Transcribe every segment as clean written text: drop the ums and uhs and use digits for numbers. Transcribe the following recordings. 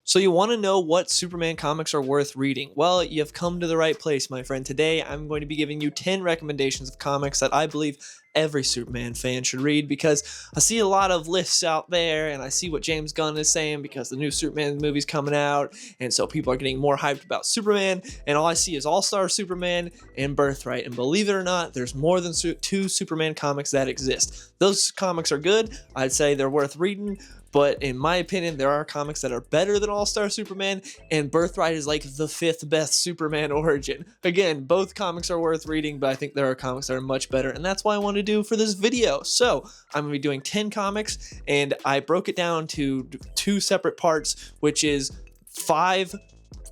So you want to know what Superman comics are worth reading? Well, you've come to the right place, my friend. Today, I'm going to be giving you 10 recommendations of comics that I believe every Superman fan should read because I see a lot of lists out there and I see what James Gunn is saying because the new Superman movie's coming out, and so people are getting more hyped about Superman, and all I see is All-Star Superman and Birthright. And believe it or not, there's more than two Superman comics that exist. Those comics are good. I'd say they're worth reading. But in my opinion, there are comics that are better than All-Star Superman, and Birthright is like the 5th best Superman origin. Again, both comics are worth reading, but I think there are comics that are much better, and that's what I want to do for this video. So I'm going to be doing 10 comics, and I broke it down to 2 separate parts, which is 5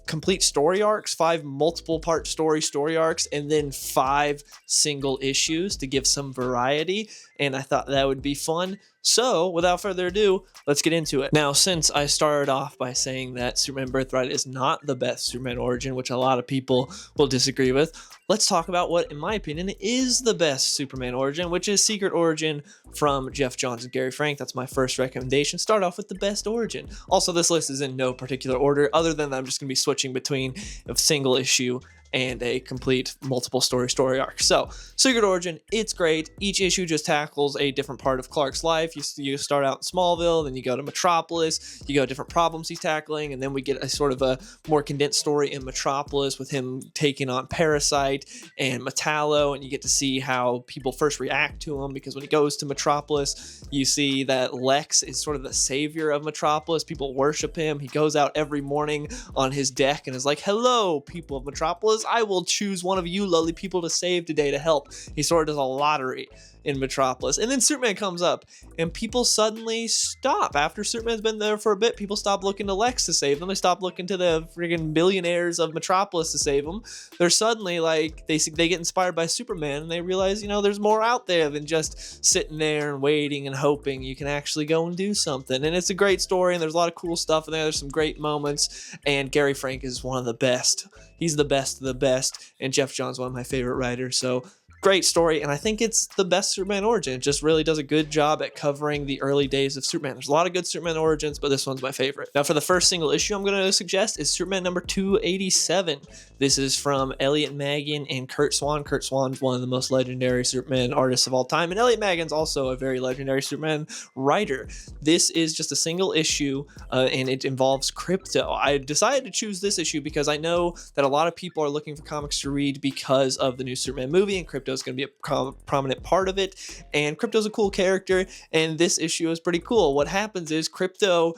complete story arcs, 5 multiple part story arcs, and then 5 single issues to give some variety, and I thought that would be fun. So without further ado, let's get into it. Now, since I started off by saying that Superman Birthright is not the best Superman origin, which a lot of people will disagree with, let's talk about what, in my opinion, is the best Superman origin, which is Secret Origin from Geoff Johns and Gary Frank. That's my first recommendation. Start off with the best origin. Also, this list is in no particular order, other than I'm just going to be switching between a single issue and a complete multiple story arc. So Secret Origin, it's great. Each issue just tackles a different part of Clark's life. You start out in Smallville, then you go to Metropolis, you go different problems he's tackling, and then we get a sort of a more condensed story in Metropolis with him taking on Parasite and Metallo, and you get to see how people first react to him, because when he goes to Metropolis, you see that Lex is sort of the savior of Metropolis. People worship him. He goes out every morning on his deck and is like, "Hello, people of Metropolis. I will choose one of you lowly people to save today to help." He sort of does a lottery in Metropolis. And then Superman comes up, and people suddenly stop. After Superman's been there for a bit, people stop looking to Lex to save them. They stop looking to the friggin' billionaires of Metropolis to save them. They're suddenly like, they get inspired by Superman, and they realize, there's more out there than just sitting there and waiting and hoping. You can actually go and do something. And it's a great story, and there's a lot of cool stuff in there. There's some great moments, and Gary Frank is one of the best. He's the best of the best, and Geoff Johns is one of my favorite writers. So great story, and I think it's the best Superman origin. It just really does a good job at covering the early days of Superman. There's a lot of good Superman origins, but this one's my favorite. Now, for the first single issue I'm going to suggest is Superman number 287. This is from Elliot Maggin and Curt Swan. Curt Swan's one of the most legendary Superman artists of all time, and Elliot Maggin's also a very legendary Superman writer. This is just a single issue, and it involves Krypto. I decided to choose this issue because I know that a lot of people are looking for comics to read because of the new Superman movie, and Krypto is going to be a prominent part of it, and Krypto's a cool character, and this issue is pretty cool. What happens is Krypto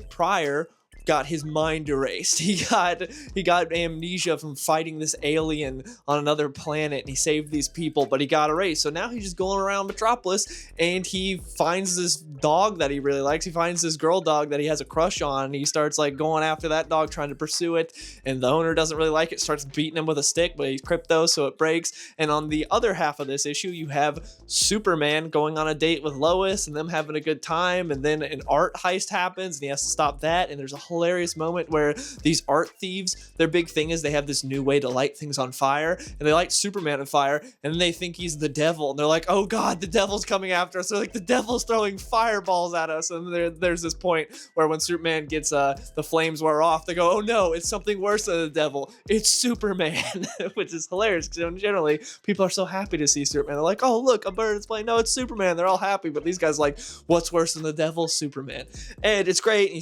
prior got his mind erased. He got amnesia from fighting this alien on another planet, and he saved these people, but he got erased. So now he's just going around Metropolis, and he finds this dog that he really likes. He finds this girl dog that he has a crush on, and he starts like going after that dog, trying to pursue it, and the owner doesn't really like it, starts beating him with a stick, but he's Krypto, so it breaks. And on the other half of this issue, you have Superman going on a date with Lois and them having a good time, and then an art heist happens, and he has to stop that, and there's a hilarious moment where these art thieves, their big thing is they have this new way to light things on fire, and they light Superman on fire, and they think he's the devil, and they're like, "Oh god, the devil's coming after us." They're like, "The devil's throwing fireballs at us." And there's this point where when Superman gets the flames wear off, they go, "Oh no, it's something worse than the devil, it's Superman." Which is hilarious, because generally people are so happy to see Superman. They're like, "Oh look, a bird is playing." No, it's Superman. They're all happy, but these guys are like, "What's worse than the devil? Superman." And it's great. And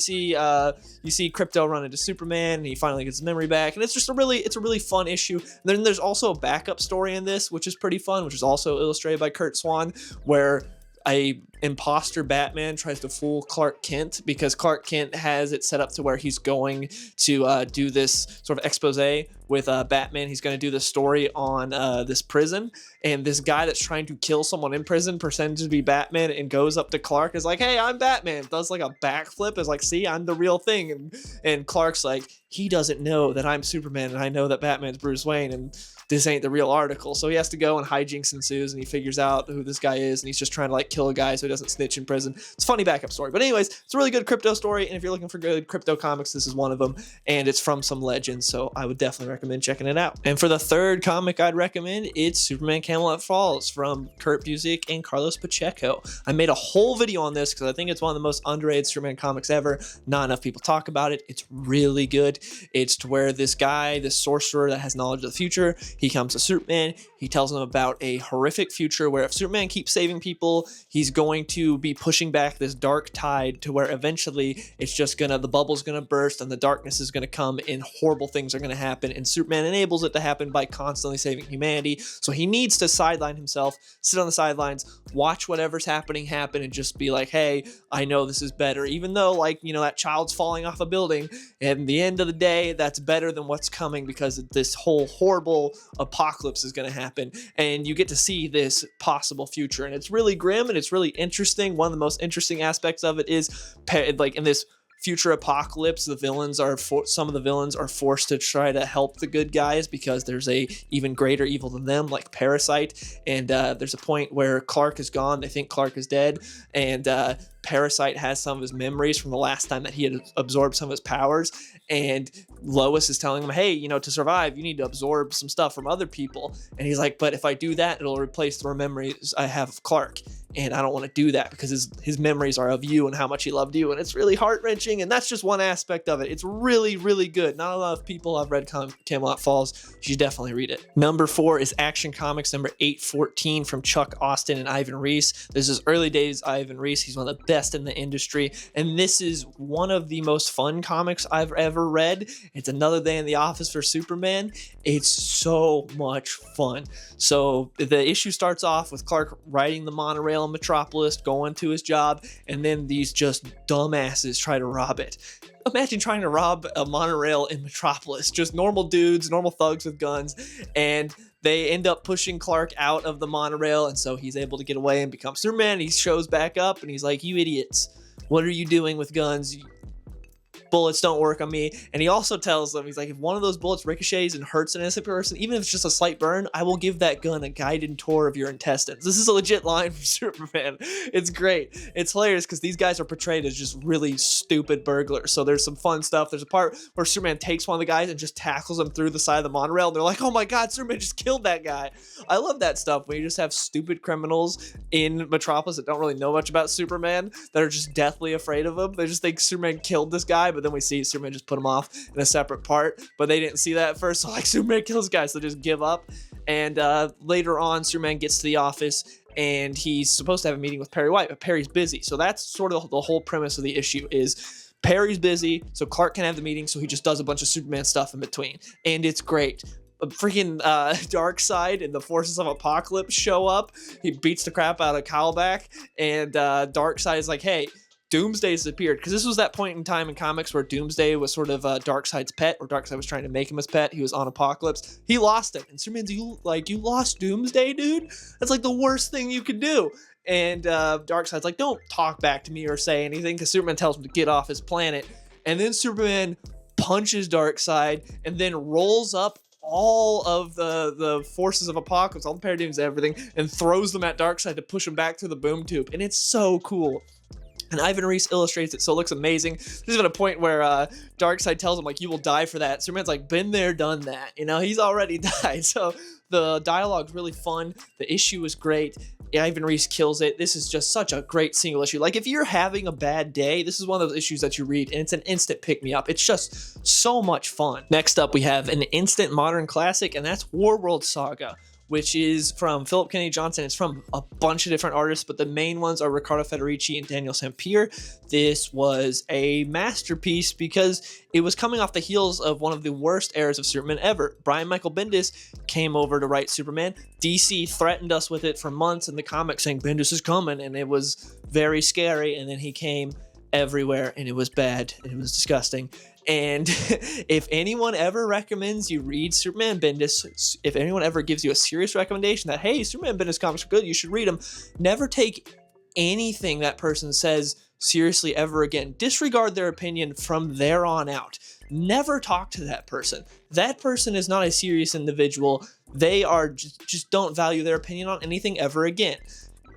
you see Krypto run into Superman, and he finally gets his memory back, and it's a really fun issue. And then there's also a backup story in this, which is pretty fun, which is also illustrated by Curt Swan, where a imposter Batman tries to fool Clark Kent, because Clark Kent has it set up to where he's going to do this sort of expose with Batman. He's going to do this story on this prison, and this guy that's trying to kill someone in prison pretends to be Batman and goes up to Clark, is like, "Hey, I'm Batman," does like a backflip, is like, "See, I'm the real thing." And Clark's like, "He doesn't know that I'm Superman, and I know that Batman's Bruce Wayne, and this ain't the real article." So he has to go, and hijinks ensues, and he figures out who this guy is, and he's just trying to like kill a guy so he doesn't snitch in prison. It's a funny backup story. But anyways, it's a really good crypto story, and if you're looking for good crypto comics, this is one of them, and it's from some legends, so I would definitely recommend checking it out. And for the third comic I'd recommend, it's Superman Camelot Falls from Kurt Busiek and Carlos Pacheco. I made a whole video on this because I think it's one of the most underrated Superman comics ever. Not enough people talk about it. It's really good. It's to where this guy, this sorcerer that has knowledge of the future, he comes to Superman. He tells him about a horrific future where if Superman keeps saving people, he's going to be pushing back this dark tide to where eventually it's just the bubble's gonna burst and the darkness is gonna come and horrible things are gonna happen, and Superman enables it to happen by constantly saving humanity. So he needs to sideline himself, sit on the sidelines, watch whatever's happening happen, and just be like, hey, I know this is better, even though, like, you know, that child's falling off a building, and at the end of the day, that's better than what's coming because this whole horrible apocalypse is going to happen, and you get to see this possible future, and it's really grim and it's really interesting. One of the most interesting aspects of it is, like, in this future apocalypse, some of the villains are forced to try to help the good guys because there's a even greater evil than them, like Parasite. And there's a point where Clark is gone. They think Clark is dead, and Parasite has some of his memories from the last time that he had absorbed some of his powers, and Lois is telling him, hey, you know, to survive you need to absorb some stuff from other people, and he's like, but if I do that, it'll replace the memories I have of Clark, and I don't want to do that because his memories are of you and how much he loved you, and it's really heart-wrenching, and that's just one aspect of it. It's really, really good. Not a lot of people have read Camelot Falls. You should definitely read it. Number 4 is Action Comics number 814 from Chuck Austin and Ivan Reis. This is early days Ivan Reis. He's one of the best in the industry, and this is one of the most fun comics I've ever read. It's another day in the office for Superman. It's so much fun. So the issue starts off with Clark riding the monorail in Metropolis, going to his job, and then these just dumbasses try to rob it. Imagine trying to rob a monorail in Metropolis. Just normal dudes, normal thugs with guns, and they end up pushing Clark out of the monorail, and so he's able to get away and become Superman. He shows back up, and he's like, you idiots, what are you doing with guns? Bullets don't work on me. And he also tells them, he's like, if one of those bullets ricochets and hurts an innocent person, even if it's just a slight burn, I will give that gun a guided tour of your intestines. This is a legit line from Superman. It's great. It's hilarious because these guys are portrayed as just really stupid burglars. So there's some fun stuff. There's a part where Superman takes one of the guys and just tackles him through the side of the monorail. And they're like, oh my God, Superman just killed that guy. I love that stuff when you just have stupid criminals in Metropolis that don't really know much about Superman, that are just deathly afraid of him. They just think Superman killed this guy, but then we see Superman just put him off in a separate part, but they didn't see that at first, so like, Superman kills guys, so they just give up. And later on, Superman gets to the office and he's supposed to have a meeting with Perry White, but Perry's busy. So that's sort of the whole premise of the issue is Perry's busy, so Clark can have the meeting, so he just does a bunch of Superman stuff in between, and it's great. Freaking Darkseid and the Forces of Apocalypse show up. He beats the crap out of Kyleback, and Darkseid is like, hey, Doomsday disappeared, because this was that point in time in comics where Doomsday was sort of Darkseid's pet, or Darkseid was trying to make him his pet. He was on Apokolips. He lost him, and Superman's you lost Doomsday, dude? That's like the worst thing you could do. And Darkseid's like, don't talk back to me or say anything, because Superman tells him to get off his planet. And then Superman punches Darkseid and then rolls up all of the forces of Apokolips, all the Paradigms, everything, and throws them at Darkseid to push him back through the boom tube. And it's so cool. And Ivan Reis illustrates it, so it looks amazing. There's even a point where Darkseid tells him, like, you will die for that. Superman's like, been there, done that. You know, he's already died. So the dialogue's really fun. The issue is great. Ivan Reis kills it. This is just such a great single issue. Like, if you're having a bad day, this is one of those issues that you read, and it's an instant pick-me-up. It's just so much fun. Next up, we have an instant modern classic, and that's Warworld Saga, which is from Philip Kennedy Johnson. It's from a bunch of different artists, but the main ones are Riccardo Federici and Daniel Sampere. This was a masterpiece because it was coming off the heels of one of the worst eras of Superman ever. Brian Michael Bendis came over to write Superman. DC threatened us with it for months in the comics, saying Bendis is coming, and it was very scary, and then he came everywhere, and it was bad, and it was disgusting. And if anyone ever recommends you read Superman Bendis, if anyone ever gives you a serious recommendation that, hey, Superman Bendis comics are good, you should read them, never take anything that person says seriously ever again. Disregard their opinion from there on out. Never talk to that person. That person is not a serious individual. They are just don't value their opinion on anything ever again.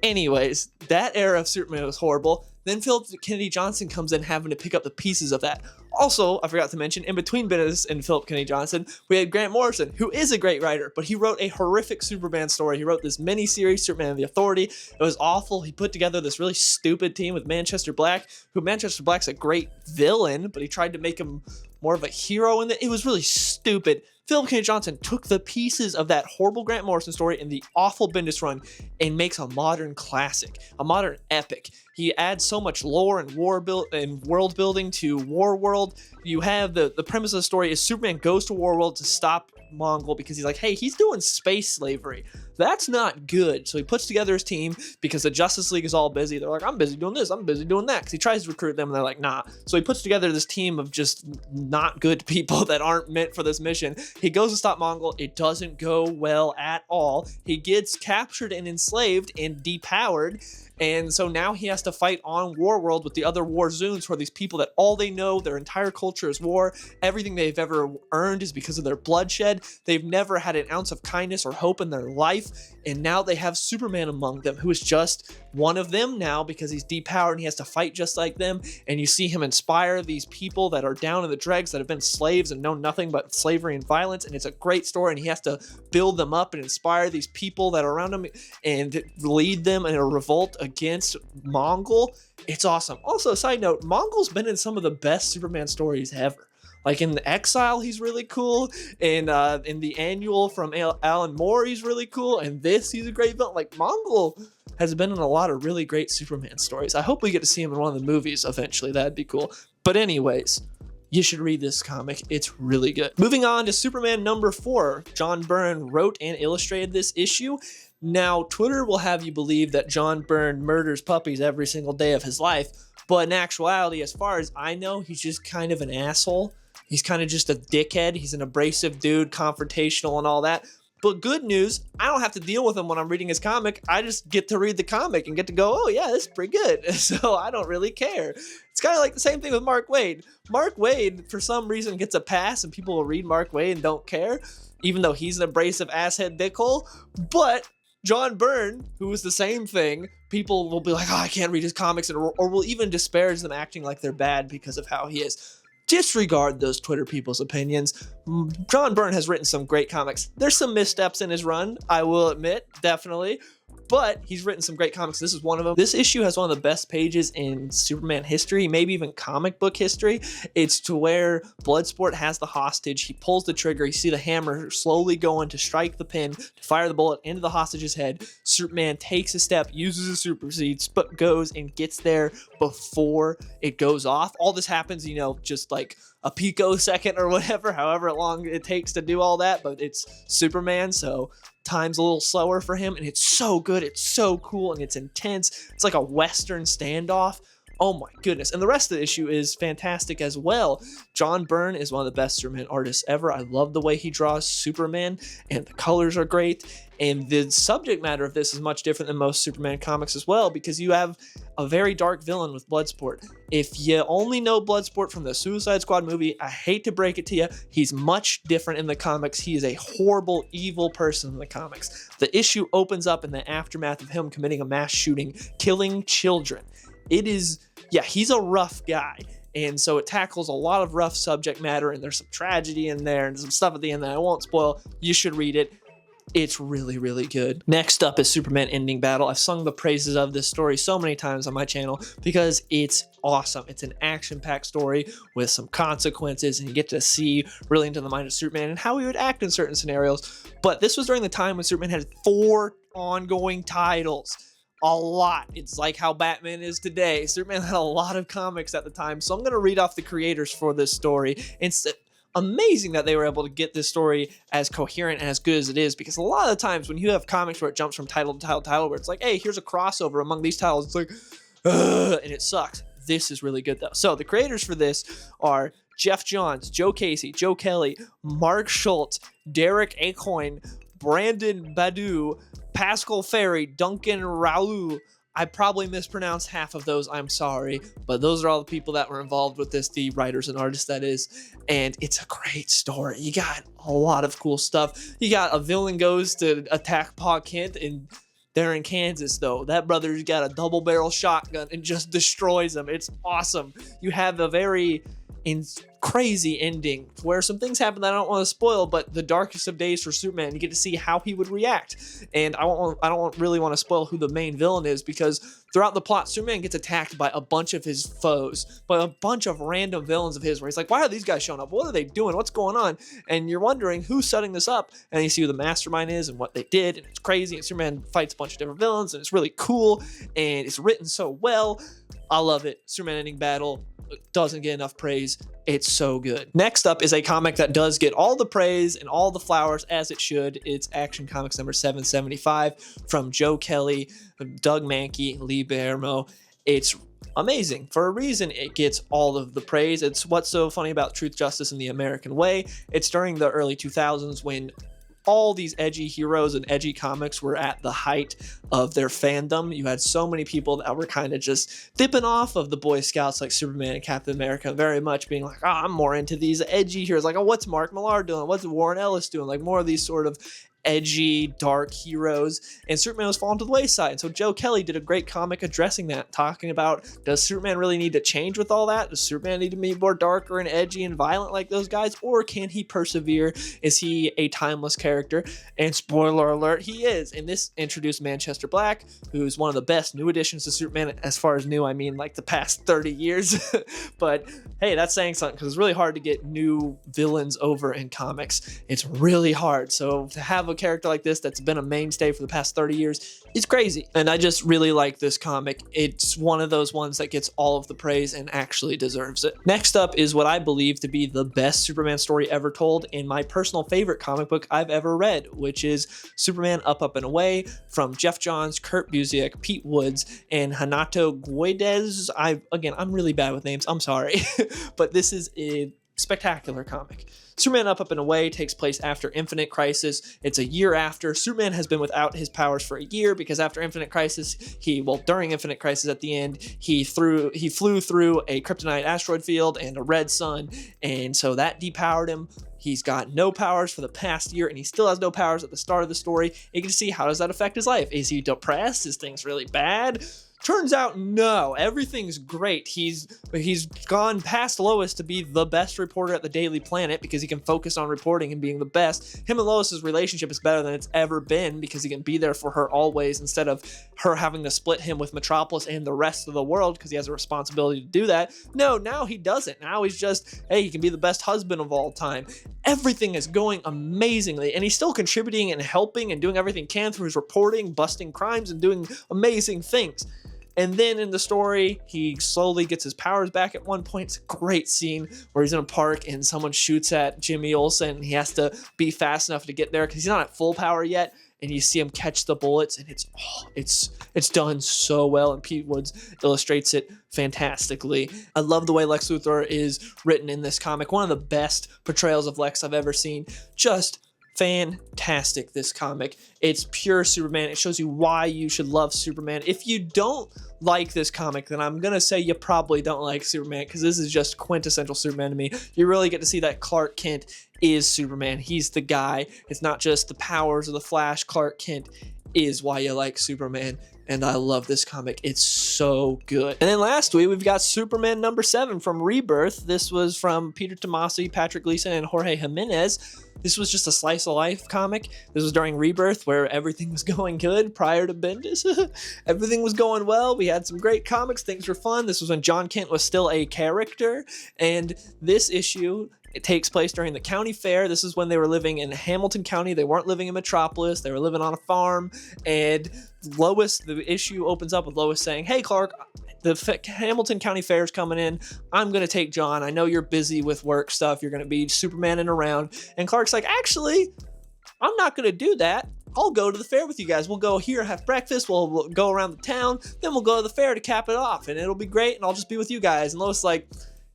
Anyways, that era of Superman was horrible. Then Philip Kennedy Johnson comes in having to pick up the pieces of that. Also, I forgot to mention, in between Bendis and Philip Kennedy Johnson, we had Grant Morrison, who is a great writer, but he wrote a horrific Superman story. He wrote this mini-series, Superman and the Authority. It was awful. He put together this really stupid team with Manchester Black, who Manchester Black's a great villain, but he tried to make him more of a hero in it. It was really stupid. Philip Kennedy Johnson took the pieces of that horrible Grant Morrison story and the awful Bendis run and makes a modern classic, a modern epic. He adds so much lore and world building to Warworld. You have the premise of the story is Superman goes to Warworld to stop Mongul because he's like, hey, he's doing space slavery. That's not good. So he puts together his team because the Justice League is all busy. They're like, I'm busy doing this, I'm busy doing that. Because he tries to recruit them and they're like, nah. So he puts together this team of just not good people that aren't meant for this mission. He goes to stop Mongul. It doesn't go well at all. He gets captured and enslaved and depowered. And so now he has to fight on Warworld with the other Warzoons, who are these people that all they know, their entire culture is war. Everything they've ever earned is because of their bloodshed. They've never had an ounce of kindness or hope in their life. And now they have Superman among them, who is just one of them now because he's depowered and he has to fight just like them. And you see him inspire these people that are down in the dregs that have been slaves and know nothing but slavery and violence. And it's a great story. And he has to build them up and inspire these people that are around him and lead them in a revolt against Mongul. It's awesome. Also, side note, Mongul's been in some of the best Superman stories ever. Like in the Exile, he's really cool. And in the Annual from Alan Moore, he's really cool. And this, he's a great villain. Like Mongul has been in a lot of really great Superman stories. I hope we get to see him in one of the movies eventually. That'd be cool. But anyways, you should read this comic. It's really good. Moving on to Superman number 4. John Byrne wrote and illustrated this issue. Now, Twitter will have you believe that John Byrne murders puppies every single day of his life, but in actuality, as far as I know, he's just kind of an asshole. He's kind of just a dickhead. He's an abrasive dude, confrontational and all that. But good news, I don't have to deal with him when I'm reading his comic. I just get to read the comic and get to go, oh yeah, this is pretty good. So I don't really care. It's kind of like the same thing with Mark Waid. Mark Waid, for some reason, gets a pass and people will read Mark Waid and don't care, even though he's an abrasive asshead dickhole. But John Byrne, who is the same thing, people will be like, oh, I can't read his comics, or will even disparage them acting like they're bad because of how he is. Disregard those Twitter people's opinions. John Byrne has written some great comics. There's some missteps in his run, I will admit, definitely. But he's written some great comics. This is one of them. This issue has one of the best pages in Superman history, maybe even comic book history. It's to where Bloodsport has the hostage. He pulls the trigger. You see the hammer slowly going to strike the pin, to fire the bullet into the hostage's head. Superman takes a step, uses a super seed, goes and gets there before it goes off. All this happens, just like a picosecond or whatever, however long it takes to do all that. But it's Superman, so time's a little slower for him, and it's so good, it's so cool, and it's intense. It's like a Western standoff. Oh my goodness. And the rest of the issue is fantastic as well. John Byrne is one of the best Superman artists ever. I love the way he draws Superman, and the colors are great. And the subject matter of this is much different than most Superman comics as well, because you have a very dark villain with Bloodsport. If you only know Bloodsport from the Suicide Squad movie, I hate to break it to you, he's much different in the comics. He is a horrible, evil person in the comics. The issue opens up in the aftermath of him committing a mass shooting, killing children. He's a rough guy. And so it tackles a lot of rough subject matter, and there's some tragedy in there and some stuff at the end that I won't spoil. You should read it. It's really, really good. Next up is Superman Ending Battle. I've sung the praises of this story so many times on my channel because it's awesome. It's an action-packed story with some consequences, and you get to see really into the mind of Superman and how he would act in certain scenarios. But this was during the time when Superman had 4 ongoing titles. A lot. It's like how Batman is today. Superman had a lot of comics at the time, so I'm going to read off the creators for this story. It's amazing that they were able to get this story as coherent and as good as it is, because a lot of the times when you have comics where it jumps from title to title to title, where it's like, hey, here's a crossover among these titles, it's like, and it sucks. This is really good though. So the creators for this are Jeff Johns, Joe Casey, Joe Kelly, Mark Schultz, Derek Acoin, Brandon Badu, Pascal Ferry, Duncan Raoul. I probably mispronounced half of those, I'm sorry, but those are all the people that were involved with this, the writers and artists that is, and it's a great story. You got a lot of cool stuff. You got a villain goes to attack Pa Kent and They're in Kansas, though. That brother's got a double barrel shotgun and just destroys them. It's awesome. You have a very crazy ending where some things happen that I don't want to spoil, but the darkest of days for Superman, you get to see how he would react. And I don't really want to spoil who the main villain is, because throughout the plot, Superman gets attacked by a bunch of his foes, by a bunch of random villains of his, where he's like, why are these guys showing up? What are they doing? What's going on? And you're wondering who's setting this up, and you see who the mastermind is and what they did, and it's crazy, and Superman fights a bunch of different villains, and it's really cool, and it's written so well. I love it. Superman Ending Battle doesn't get enough praise. It's so good. Next up is a comic that does get all the praise and all the flowers as it should. It's Action Comics number 775 from Joe Kelly, Doug Mahnke, Lee Bermejo. It's amazing. For a reason, it gets all of the praise. It's what's so funny about Truth, Justice, and the American Way. It's during the early 2000s when all these edgy heroes and edgy comics were at the height of their fandom. You had so many people that were kind of just dipping off of the Boy Scouts like Superman and Captain America, very much being like, oh, I'm more into these edgy heroes. Like, oh, what's Mark Millar doing? What's Warren Ellis doing? Like, more of these sort of edgy, dark heroes, and Superman was falling to the wayside. And so Joe Kelly did a great comic addressing that, talking about, does Superman really need to change with all that? Does Superman need to be more darker and edgy and violent like those guys? Or can he persevere? Is he a timeless character? And spoiler alert, he is. And this introduced Manchester Black, who's one of the best new additions to Superman. As far as new, I mean like the past 30 years. But hey, that's saying something, because it's really hard to get new villains over in comics. It's really hard. So to have a character like this that's been a mainstay for the past 30 years is crazy. And I just really like this comic. It's one of those ones that gets all of the praise and actually deserves it. Next up is what I believe to be the best Superman story ever told, in my personal favorite comic book I've ever read, which is Superman Up, Up, and Away from Geoff Johns, Kurt Busiek, Pete Woods, and Hanato Guedes. I'm really bad with names. I'm sorry. But this is a spectacular comic. Superman Up, Up, and Away takes place after Infinite Crisis. It's a year after. Superman has been without his powers for a year because after Infinite Crisis, during Infinite Crisis at the end, he flew through a kryptonite asteroid field and a red sun, and so that depowered him. He's got no powers for the past year, and he still has no powers at the start of the story. You can see, how does that affect his life? Is he depressed? Is things really bad? Turns out, no, everything's great. He's gone past Lois to be the best reporter at the Daily Planet because he can focus on reporting and being the best. Him and Lois's relationship is better than it's ever been because he can be there for her always, instead of her having to split him with Metropolis and the rest of the world because he has a responsibility to do that. No, now he doesn't. Now he's just, hey, he can be the best husband of all time. Everything is going amazingly, and he's still contributing and helping and doing everything he can through his reporting, busting crimes, and doing amazing things. And then in the story, he slowly gets his powers back at one point. It's a great scene where he's in a park and someone shoots at Jimmy Olsen, and he has to be fast enough to get there because he's not at full power yet. And you see him catch the bullets, and it's done so well, and Pete Woods illustrates it fantastically. I love the way Lex Luthor is written in this comic. One of the best portrayals of Lex I've ever seen. Just fantastic, this comic. It's pure Superman. It shows you why you should love Superman. If you don't like this comic, then I'm gonna say you probably don't like Superman, because this is just quintessential Superman to me. You really get to see that Clark Kent is Superman. He's the guy. It's not just the powers of the Flash. Clark Kent is why you like Superman, and I love this comic. It's so good. And then lastly, we've got Superman number 7 from Rebirth. This was from Peter Tomasi, Patrick Gleason, and Jorge Jimenez. This was just a slice of life comic. This was during Rebirth, where everything was going good prior to Bendis. Everything was going well. We had some great comics. Things were fun. This was when John Kent was still a character. And this issue, it takes place during the county fair. This is when they were living in Hamilton County. They weren't living in Metropolis. They were living on a farm. And Lois, the issue opens up with Lois saying, hey, Clark, the Hamilton County Fair is coming in. I'm going to take John. I know you're busy with work stuff. You're going to be Supermaning around. And Clark's like, actually, I'm not going to do that. I'll go to the fair with you guys. We'll go here, have breakfast. We'll go around the town. Then we'll go to the fair to cap it off. And it'll be great. And I'll just be with you guys. And Lois is like,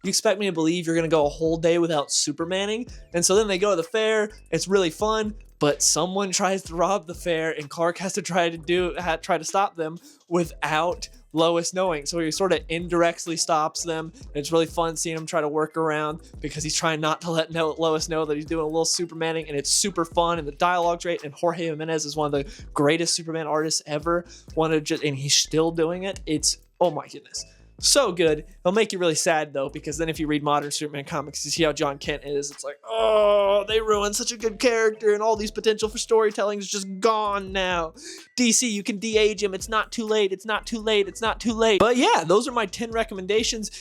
you expect me to believe you're going to go a whole day without Supermaning? And so then they go to the fair. It's really fun. But someone tries to rob the fair, and Clark has to try to stop them without Lois knowing. So he sort of indirectly stops them. And it's really fun seeing him try to work around because he's trying not to let Lois know that he's doing a little Supermaning, and it's super fun, and the dialogue's great. And Jorge Jimenez is one of the greatest Superman artists ever. And he's still doing it. It's, oh my goodness, so good. It'll make you really sad though, because then if you read modern Superman comics, you see how John Kent is. It's like, oh, they ruined such a good character, and all these potential for storytelling is just gone now. DC, you can de-age him. It's not too late. It's not too late. It's not too late. But yeah, those are my 10 recommendations.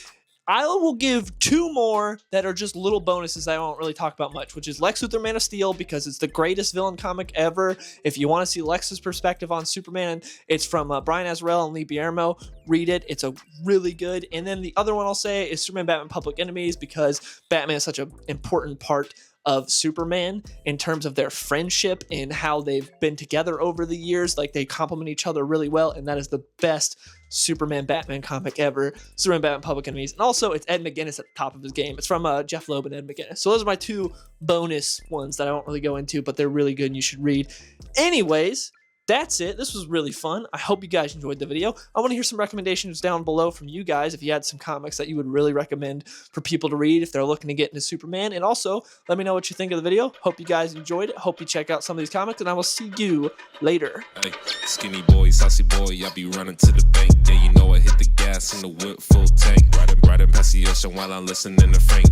I will give 2 more that are just little bonuses I won't really talk about much, which is Lex Luthor Man of Steel, because it's the greatest villain comic ever. If you want to see Lex's perspective on Superman, it's from Brian Azzarello and Lee Biermo. Read it. It's a really good. And then the other one I'll say is Superman Batman Public Enemies, because Batman is such an important part of Superman in terms of their friendship and how they've been together over the years. Like, they complement each other really well, and that is the best Superman Batman comic ever. Superman Batman Public Enemies. And also it's Ed McGuinness at the top of his game. It's from Jeff Loeb and Ed McGuinness. So those are my 2 bonus ones that I won't really go into, but they're really good and you should read. Anyways, that's it. This was really fun. I hope you guys enjoyed the video. I want to hear some recommendations down below from you guys if you had some comics that you would really recommend for people to read if they're looking to get into Superman. And also, let me know what you think of the video. Hope you guys enjoyed it. Hope you check out some of these comics, and I will see you later. Hey, skinny boy, saucy boy, I be running to the bank. Yeah, you know I hit the gas in the whip full tank. Riding past the ocean while I'm listening to Frank.